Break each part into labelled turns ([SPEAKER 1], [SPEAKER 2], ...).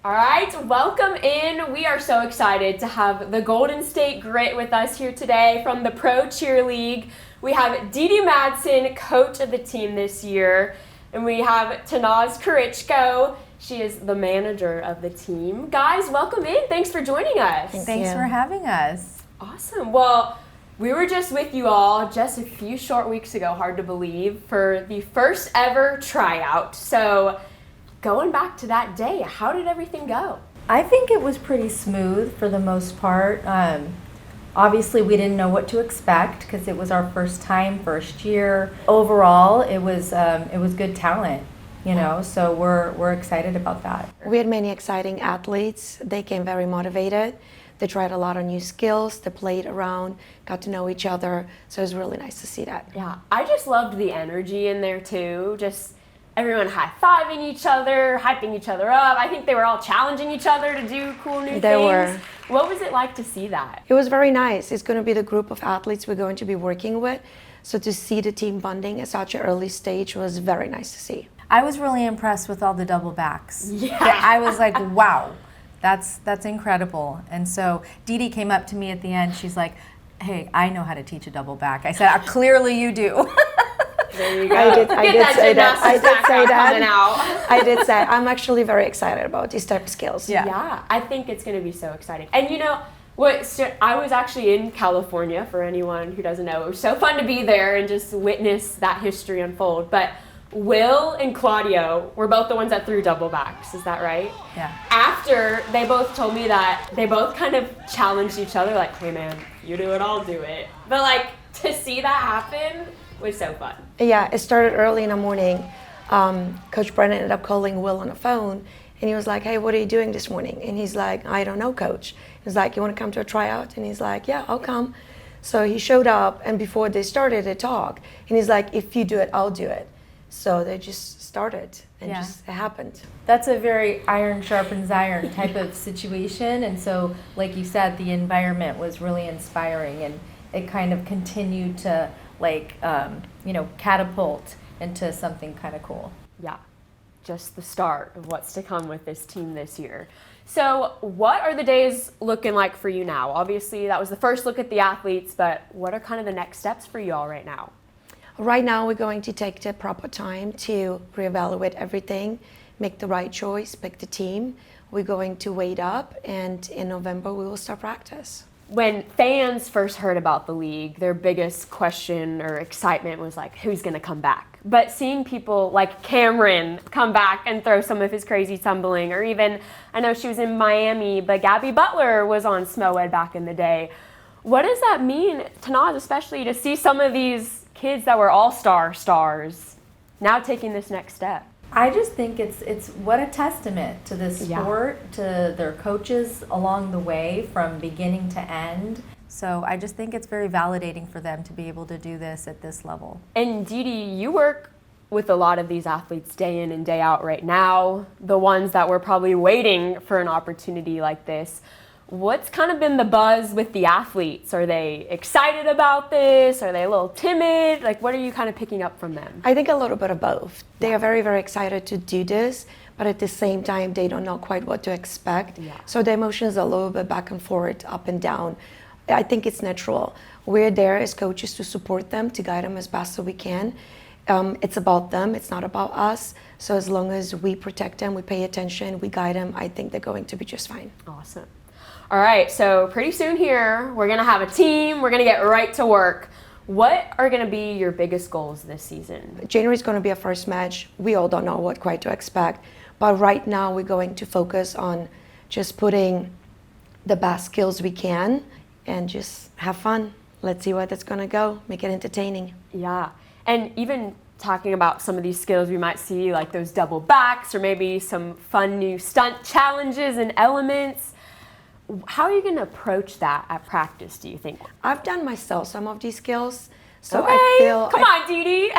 [SPEAKER 1] All right, welcome in. We are so excited to have the Golden State Grit with us here today from the FloCheer League. We have Didi Madsen, coach of the team this year, and we have Tannaz Kirichkow. She is the manager of the team. Guys, welcome in. Thanks for joining us.
[SPEAKER 2] Thanks for having us.
[SPEAKER 1] Awesome. Well, we were just with you all just a few short weeks ago, hard to believe, for the first ever tryout. So going back to that day, how did everything go?
[SPEAKER 2] I think it was pretty smooth for the most part. Obviously, we didn't know what to expect because it was our first year. Overall, it was good talent, so we're excited about that.
[SPEAKER 3] We had many exciting athletes. They came very motivated. They tried a lot of new skills. They played around, got to know each other. So it was really nice to see that.
[SPEAKER 1] Yeah, I just loved the energy in there too. Just everyone high-fiving each other, hyping each other up. I think they were all challenging each other to do cool new things.
[SPEAKER 3] They were.
[SPEAKER 1] What was it like to see that?
[SPEAKER 3] It was very nice. It's going to be the group of athletes we're going to be working with. So to see the team bonding at such an early stage was very nice to see.
[SPEAKER 2] I was really impressed with all the double backs.
[SPEAKER 1] Yeah.
[SPEAKER 2] I was like, wow, that's incredible. And so Didi came up to me at the end. She's like, hey, I know how to teach a double back. I said, clearly you do.
[SPEAKER 1] There you go.
[SPEAKER 3] I did say that.
[SPEAKER 1] I
[SPEAKER 3] did say I'm actually very excited about these type of skills.
[SPEAKER 1] Yeah, I think it's going to be so exciting. And you know what? So I was actually in California, for anyone who doesn't know. It was so fun to be there and just witness that history unfold. But Will and Claudio were both the ones that threw double backs. Is that right?
[SPEAKER 2] Yeah.
[SPEAKER 1] After, they both told me that they both kind of challenged each other, like, hey man, you do it, I'll do it. But like, to see that happen was so fun.
[SPEAKER 3] Yeah, it started early in the morning. Coach Brennan ended up calling Will on the phone, and he was like, hey, what are you doing this morning? And he's like, I don't know, coach. He's like, you want to come to a tryout? And he's like, yeah, I'll come. So he showed up, and before they started, they talked. And he's like, if you do it, I'll do it. So they just started, and it happened.
[SPEAKER 2] That's a very iron sharpens iron type of situation. And so, like you said, the environment was really inspiring, and it kind of continued to catapult into something kind of cool.
[SPEAKER 1] Yeah, just the start of what's to come with this team this year. So what are the days looking like for you now? Obviously, that was the first look at the athletes, but what are kind of the next steps for you all right now?
[SPEAKER 3] Right now, we're going to take the proper time to reevaluate everything, make the right choice, pick the team. We're going to wait up, and in November, we will start practice.
[SPEAKER 1] When fans first heard about the league, their biggest question or excitement was like, who's going to come back? But seeing people like Cameron come back and throw some of his crazy tumbling, or even, I know she was in Miami, but Gabby Butler was on SMOED back in the day. What does that mean, Tannaz, especially to see some of these kids that were all-star stars now taking this next step?
[SPEAKER 2] I just think it's what a testament to this sport, to their coaches along the way from beginning to end. So I just think it's very validating for them to be able to do this at this level.
[SPEAKER 1] And Didi, you work with a lot of these athletes day in and day out right now, the ones that were probably waiting for an opportunity like this. What's kind of been the buzz with the athletes? Are they excited about this? Are they a little timid? Like, what are you kind of picking up from them?
[SPEAKER 3] I think a little bit of both. They are very, very excited to do this, but at the same time, they don't know quite what to expect. Yeah. So the emotions are a little bit back and forth, up and down. I think it's natural. We're there as coaches to support them, to guide them as best as we can. It's about them, it's not about us. So as long as we protect them, we pay attention, we guide them, I think they're going to be just fine.
[SPEAKER 1] Awesome. All right, so pretty soon here, we're going to have a team. We're going to get right to work. What are going to be your biggest goals this season?
[SPEAKER 3] January is going to be our first match. We all don't know what quite to expect. But right now, we're going to focus on just putting the best skills we can and just have fun. Let's see where that's going to go. Make it entertaining.
[SPEAKER 1] Yeah, and even talking about some of these skills, we might see like those double backs or maybe some fun new stunt challenges and elements. How are you going to approach that at practice, do you think?
[SPEAKER 3] I've done myself some of these skills. So
[SPEAKER 1] okay. Come on, Didi.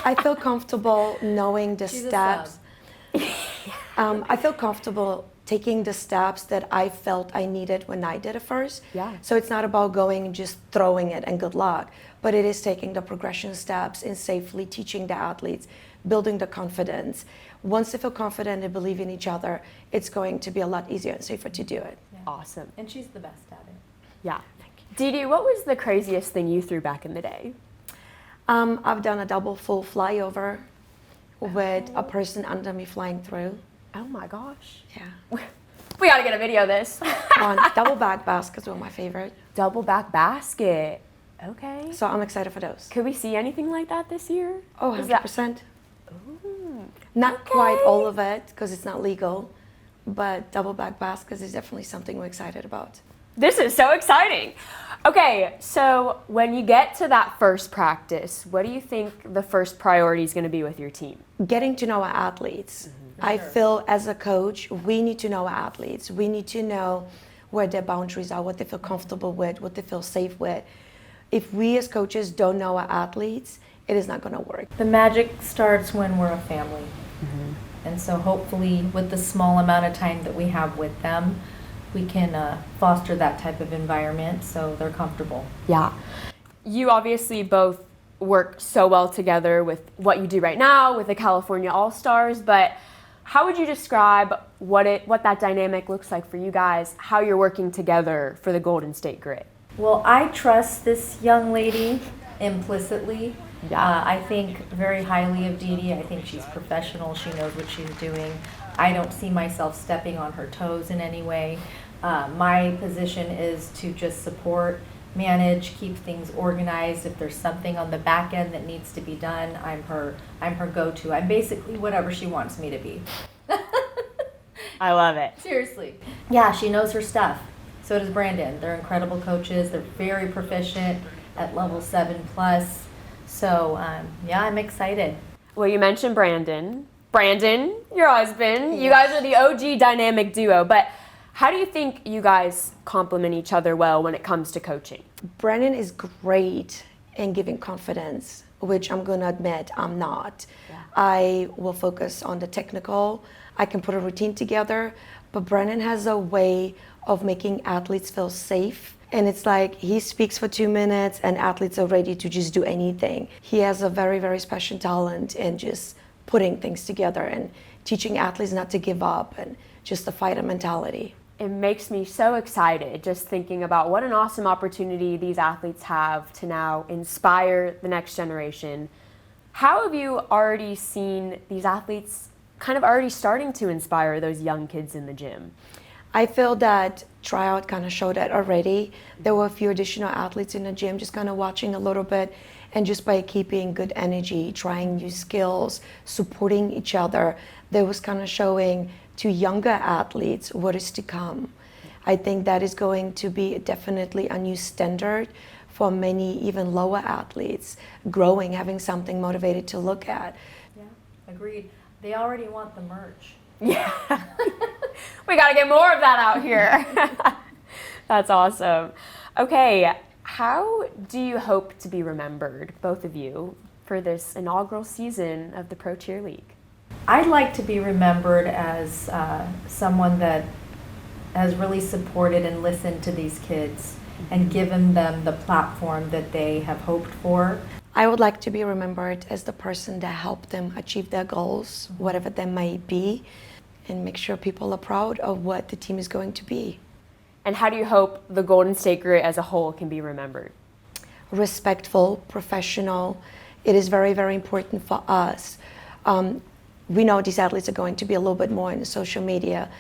[SPEAKER 3] I feel comfortable knowing the steps. I feel comfortable taking the steps that I felt I needed when I did it first.
[SPEAKER 1] Yeah.
[SPEAKER 3] So it's not about going and just throwing it and good luck, but it is taking the progression steps and safely teaching the athletes, building the confidence. once they feel confident and believe in each other, it's going to be a lot easier and safer to do it.
[SPEAKER 2] Yeah.
[SPEAKER 1] Awesome.
[SPEAKER 2] And she's the best at it.
[SPEAKER 1] Yeah. Didi, what was the craziest thing you threw back in the day?
[SPEAKER 3] I've done a double full flyover with a person under me flying through.
[SPEAKER 1] Oh my gosh.
[SPEAKER 3] Yeah.
[SPEAKER 1] We gotta get a video of this.
[SPEAKER 3] On double back baskets were my favorite.
[SPEAKER 1] Double back basket. Okay.
[SPEAKER 3] So I'm excited for those.
[SPEAKER 1] Could we see anything like that this year?
[SPEAKER 3] Oh,
[SPEAKER 1] Is that-
[SPEAKER 3] 100%.
[SPEAKER 1] Ooh.
[SPEAKER 3] Not
[SPEAKER 1] Okay.
[SPEAKER 3] quite all of it because it's not legal, but double back baskets is definitely something we're excited about.
[SPEAKER 1] This is so exciting. Okay, so when you get to that first practice, what do you think the first priority is going to be with your team?
[SPEAKER 3] Getting to know our athletes. I
[SPEAKER 2] Sure.
[SPEAKER 3] feel as a coach, we need to know our athletes. We need to know where their boundaries are, what they feel comfortable with, what they feel safe with. If we as coaches don't know our athletes, it is not going to work.
[SPEAKER 2] The magic starts when we're a family. And so hopefully with the small amount of time that we have with them, we can foster that type of environment so they're comfortable.
[SPEAKER 1] Yeah. You obviously both work so well together with what you do right now with the California All-Stars, but how would you describe what that dynamic looks like for you guys, how you're working together for the Golden State Grit?
[SPEAKER 2] Well, I trust this young lady implicitly.
[SPEAKER 1] Yeah.
[SPEAKER 2] I think very highly of Didi. I think she's professional. She knows what she's doing. I don't see myself stepping on her toes in any way. My position is to just support, manage, keep things organized. If there's something on the back end that needs to be done, I'm her go-to. I'm basically whatever she wants me to be.
[SPEAKER 1] I love it.
[SPEAKER 2] Seriously. Yeah, she knows her stuff. So does Brandon. They're incredible coaches. They're very proficient at level 7+. So, yeah, I'm excited.
[SPEAKER 1] Well, you mentioned Brandon. Brandon, your husband. You guys are the OG dynamic duo, but how do you think you guys complement each other well when it comes to coaching?
[SPEAKER 3] Brandon is great in giving confidence, which I'm going to admit I'm not.
[SPEAKER 1] Yeah.
[SPEAKER 3] I will focus on the technical. I can put a routine together, but Brandon has a way of making athletes feel safe. And it's like he speaks for 2 minutes and athletes are ready to just do anything. He has a very, very special talent in just putting things together and teaching athletes not to give up and just the fighter mentality.
[SPEAKER 1] It makes me so excited just thinking about what an awesome opportunity these athletes have to now inspire the next generation. How have you already seen these athletes kind of already starting to inspire those young kids in the gym?
[SPEAKER 3] I feel that Tryout kind of showed that already. There were a few additional athletes in the gym just kind of watching a little bit, and just by keeping good energy, trying new skills, supporting each other, there was kind of showing to younger athletes what is to come. I think that is going to be definitely a new standard for many even lower athletes, growing, having something motivated to look at.
[SPEAKER 2] Yeah, agreed. They already want the merch.
[SPEAKER 1] Yeah. We got to get more of that out here. That's awesome. Okay, how do you hope to be remembered, both of you, for this inaugural season of the FloCheer League?
[SPEAKER 2] I'd like to be remembered as someone that has really supported and listened to these kids and given them the platform that they have hoped for.
[SPEAKER 3] I would like to be remembered as the person that helped them achieve their goals, whatever they may be, and make sure people are proud of what the team is going to be.
[SPEAKER 1] And how do you hope the Golden State Grit as a whole can be remembered?
[SPEAKER 3] Respectful, professional. It is very, very important for us. We know these athletes are going to be a little bit more in social media,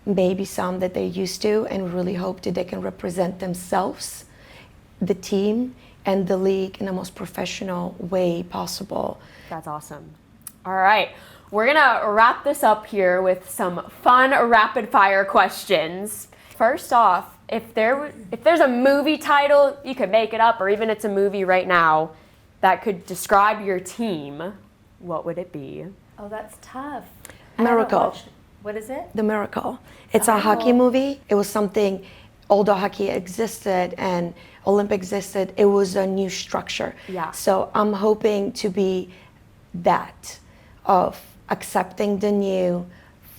[SPEAKER 3] maybe some that they're used to, and we really hope that they can represent themselves, the team, and the league in the most professional way possible.
[SPEAKER 1] That's awesome. All right, we're gonna wrap this up here with some fun rapid fire questions. First off, if there's a movie title, you could make it up, or even it's a movie right now, that could describe your team, what would it be?
[SPEAKER 2] Oh, that's tough.
[SPEAKER 3] Miracle.
[SPEAKER 2] What is it?
[SPEAKER 3] The Miracle. It's a hockey movie. It was something, although hockey existed and Olympic existed, it was a new structure.
[SPEAKER 1] Yeah.
[SPEAKER 3] So I'm hoping to be that, of accepting the new,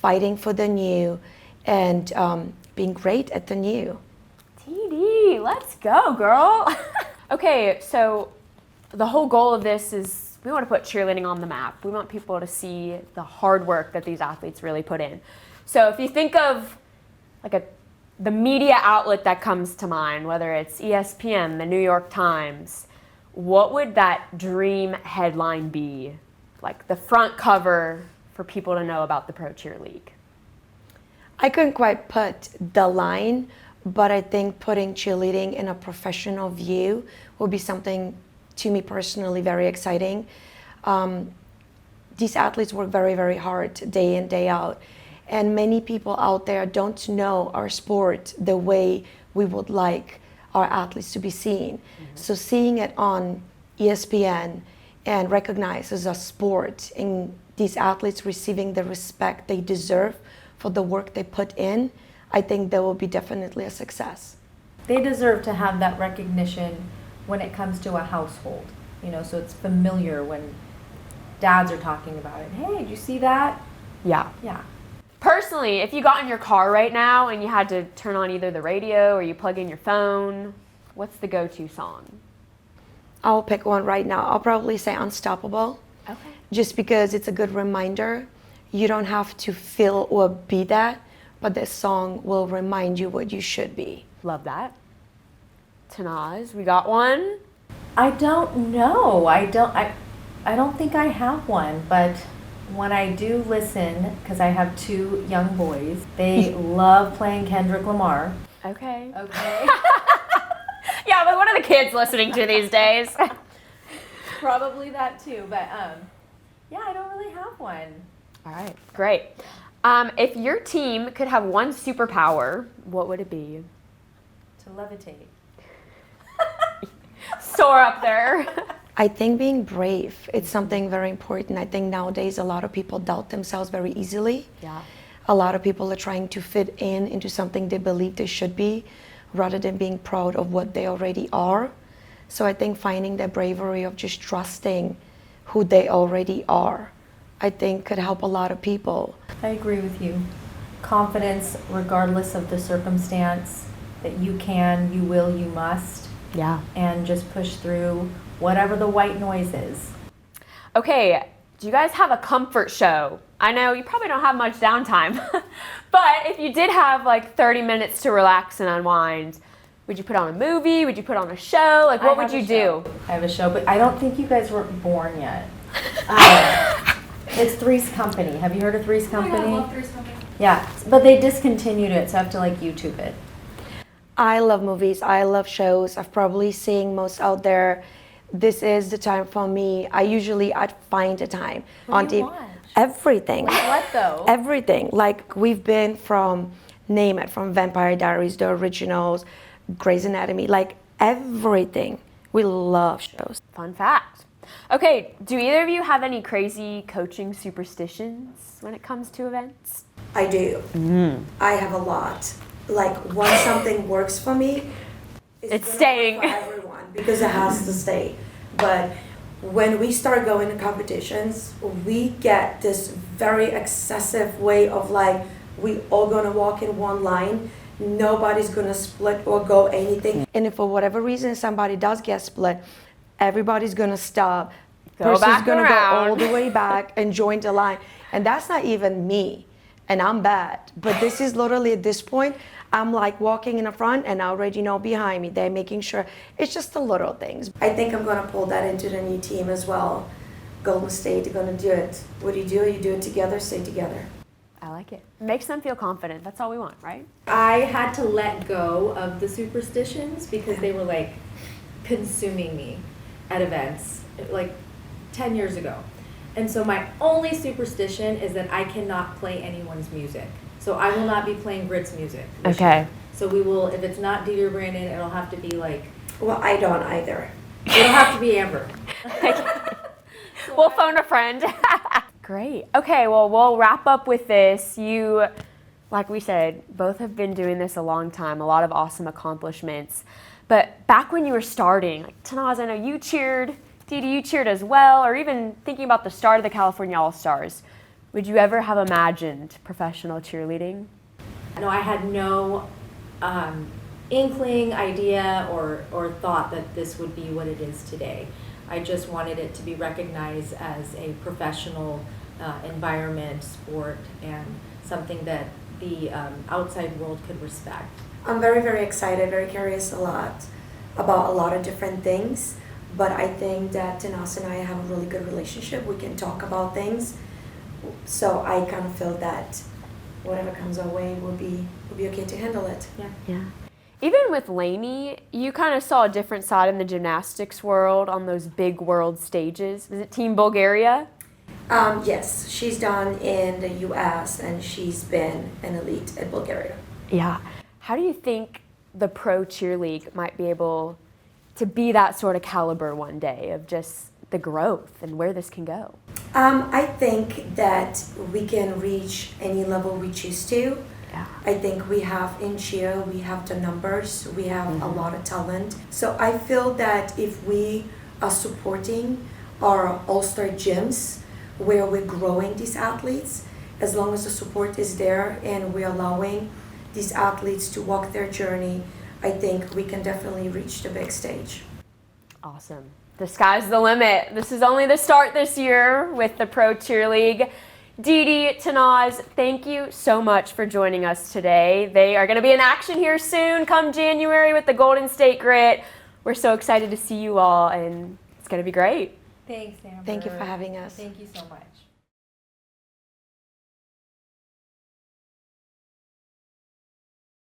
[SPEAKER 3] fighting for the new, and being great at the new.
[SPEAKER 1] Didi, let's go, girl. Okay, so the whole goal of this is we want to put cheerleading on the map. We want people to see the hard work that these athletes really put in. So if you think of like the media outlet that comes to mind, whether it's ESPN, the New York Times, what would that dream headline be? Like the front cover for people to know about the Pro Cheer League.
[SPEAKER 3] I couldn't quite put the line, but I think putting cheerleading in a professional view would be something, to me personally, very exciting. These athletes work very, very hard day in, day out. And many people out there don't know our sport the way we would like our athletes to be seen. So seeing it on ESPN and recognized as a sport, and these athletes receiving the respect they deserve for the work they put in, I think that will be definitely a success.
[SPEAKER 2] They deserve to have that recognition when it comes to a household, so it's familiar when dads are talking about it. Hey, did you see that?
[SPEAKER 1] Yeah.
[SPEAKER 2] Yeah.
[SPEAKER 1] Personally, if you got in your car right now and you had to turn on either the radio or you plug in your phone, what's the go-to song?
[SPEAKER 3] I'll pick one right now. I'll probably say Unstoppable.
[SPEAKER 1] Okay.
[SPEAKER 3] Just because it's a good reminder. You don't have to feel or be that, but this song will remind you what you should be.
[SPEAKER 1] Love that. Tannaz, we got one?
[SPEAKER 2] I don't know. I don't think I have one, but when I do listen, because I have 2 young boys, they love playing Kendrick Lamar.
[SPEAKER 1] Okay.
[SPEAKER 2] Okay.
[SPEAKER 1] Yeah, but what are the kids listening to these days?
[SPEAKER 2] Probably that too, but yeah, I don't really have one.
[SPEAKER 1] All right, great. If your team could have one superpower, what would it be?
[SPEAKER 2] To levitate.
[SPEAKER 1] Soar up there.
[SPEAKER 3] I think being brave, it's something very important. I think nowadays a lot of people doubt themselves very easily.
[SPEAKER 1] Yeah.
[SPEAKER 3] A lot of people are trying to fit into something they believe they should be, rather than being proud of what they already are. So I think finding that bravery of just trusting who they already are, I think could help a lot of people.
[SPEAKER 2] I agree with you. Confidence, regardless of the circumstance, that you can, you will, you must.
[SPEAKER 1] Yeah.
[SPEAKER 2] And just push through whatever the white noise is.
[SPEAKER 1] Okay, do you guys have a comfort show? I know you probably don't have much downtime, but if you did have like 30 minutes to relax and unwind, would you put on a movie? Would you put on a show? Like, what would you do?
[SPEAKER 2] I have a show, but I don't think you guys were born yet. It's Three's Company. Have you heard of Three's Company?
[SPEAKER 4] Oh, I love Three's Company.
[SPEAKER 2] Yeah, but they discontinued it, so I have to like YouTube it.
[SPEAKER 3] I love movies, I love shows. I've probably seen most out there. This is the time for me. I'd find a time
[SPEAKER 2] What
[SPEAKER 3] on
[SPEAKER 2] do you
[SPEAKER 3] TV.
[SPEAKER 2] watch?
[SPEAKER 3] Everything.
[SPEAKER 2] Like what though?
[SPEAKER 3] Everything. Like we've been from, name it, from Vampire Diaries, the originals, Grey's Anatomy, like everything. We love shows.
[SPEAKER 1] Fun fact. Okay, do either of you have any crazy coaching superstitions when it comes to events?
[SPEAKER 3] I do. I have a lot. Like once something works for me,
[SPEAKER 1] It's
[SPEAKER 3] gonna
[SPEAKER 1] staying.
[SPEAKER 3] work for everyone because it has to stay. But when we start going to competitions, we get this very excessive way of like, we all gonna walk in one line, nobody's gonna split or go anything. And if for whatever reason somebody does get split, everybody's gonna stop.
[SPEAKER 1] Go back
[SPEAKER 3] gonna
[SPEAKER 1] around.
[SPEAKER 3] go all the way back and join the line. And that's not even me. And I'm bad. But this is literally at this point, I'm like walking in the front and I already know behind me. They're making sure it's just the little things. I think I'm gonna pull that into the new team as well. Golden State are gonna do it. What do? You do it together, stay together.
[SPEAKER 1] I like it. Makes them feel confident. That's all we want, right?
[SPEAKER 2] I had to let go of the superstitions because they were like consuming me at events like 10 years ago. And so my only superstition is that I cannot play anyone's music. So I will not be playing Brit's music this year. So we will, if it's not Didi or Brandon, it'll have to be like,
[SPEAKER 3] Well, I don't either.
[SPEAKER 2] it'll have to be Amber.
[SPEAKER 1] We'll phone a friend. Great. Okay, well, we'll wrap up with this. You, like we said, both have been doing this a long time, a lot of awesome accomplishments. But back when you were starting, like Tannaz, I know you cheered, Didi, you cheered as well, or even thinking about the start of the California All-Stars. Would you ever have imagined professional cheerleading?
[SPEAKER 2] No, I had no inkling, idea, or thought that this would be what it is today. I just wanted it to be recognized as a professional environment, sport, and something that the outside world could respect.
[SPEAKER 3] I'm very, very excited, very curious about a lot of different things. But I think that Tannaz and I have a really good relationship. We can talk about things. So I kind of feel that whatever comes our way will be okay to handle it.
[SPEAKER 1] Yeah. Even with Lainey, you kind of saw a different side in the gymnastics world on those big world stages. Was it Team Bulgaria?
[SPEAKER 3] Yes, she's done in the U.S. and she's been an elite at Bulgaria.
[SPEAKER 1] Yeah. How do you think the Pro Cheer League might be able to be that sort of caliber one day of just the growth and where this can go?
[SPEAKER 3] I think that we can reach any level we choose to.
[SPEAKER 1] Yeah.
[SPEAKER 3] I think we have in cheer, we have the numbers, we have a lot of talent. So I feel that if we are supporting our all-star gyms where we're growing these athletes, as long as the support is there and we're allowing these athletes to walk their journey, I think we can definitely reach the big stage.
[SPEAKER 1] Awesome. The sky's the limit. This is only the start this year with the Pro Cheer League. Didi, Tannaz, thank you so much for joining us today. They are going to be in action here soon, come January with the Golden State Grit. We're so excited to see you all, and it's going to be great.
[SPEAKER 2] Thanks, Amber.
[SPEAKER 3] Thank you for having us.
[SPEAKER 2] Thank you so much.